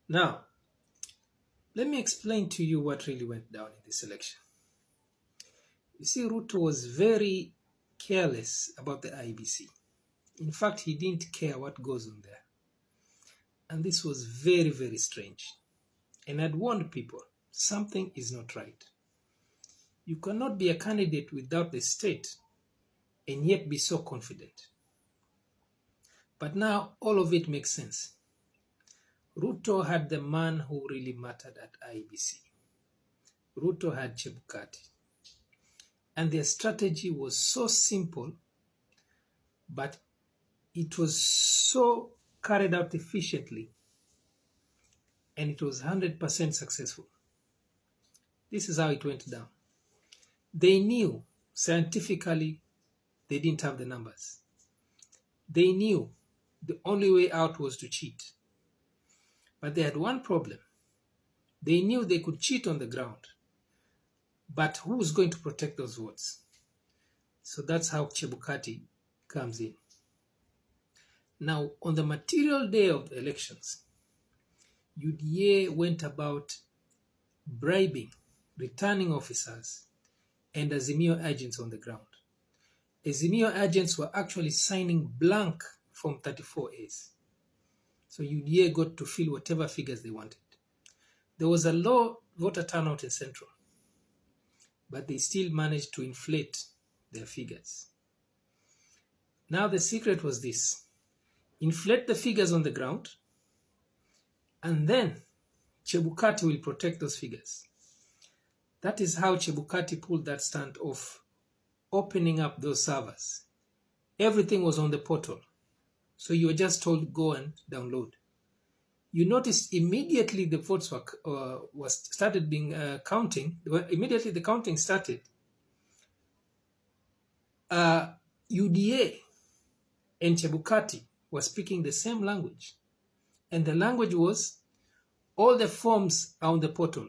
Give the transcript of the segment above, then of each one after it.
Now, let me explain to you what really went down in this election. You see, Ruto was very careless about the IBC. In fact, he didn't care what goes on there. And this was very, very strange. And I'd warned people, something is not right. You cannot be a candidate without the state and yet be so confident. But now all of it makes sense. Ruto had the man who really mattered at IBC. Ruto had Chebukati. And their strategy was so simple, but it was so carried out efficiently, and it was 100% successful. This is how it went down. They knew scientifically they didn't have the numbers. They knew the only way out was to cheat. But they had one problem. They knew they could cheat on the ground. But who was going to protect those votes? So that's how Chebukati comes in. Now, on the material day of the elections, UDA went about bribing returning officers and Azimio agents on the ground. Azimio agents were actually signing blank Form 34As. So UDA got to fill whatever figures they wanted. There was a low voter turnout in Central, but they still managed to inflate their figures. Now the secret was this: inflate the figures on the ground, and then Chebukati will protect those figures. That is how Chebukati pulled that stunt off, opening up those servers. Everything was on the portal, so you were just told go and download. You noticed immediately the votes started being counting. Immediately the counting started. UDA and Chebukati were speaking the same language, and the language was, all the forms are on the portal.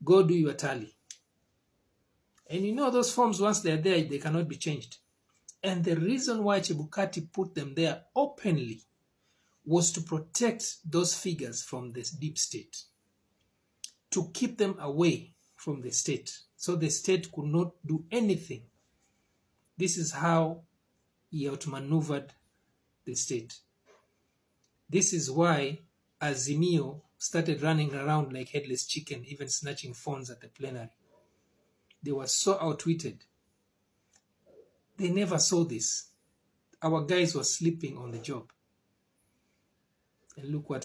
Go do your tally. And you know those forms, once they're there, they cannot be changed. And the reason why Chebukati put them there openly was to protect those figures from this deep state, to keep them away from the state, so the state could not do anything. This is how he outmaneuvered the state. This is why Azimio started running around like headless chicken, even snatching phones at the plenary. They were so outwitted. They never saw this. Our guys were sleeping on the job. And look what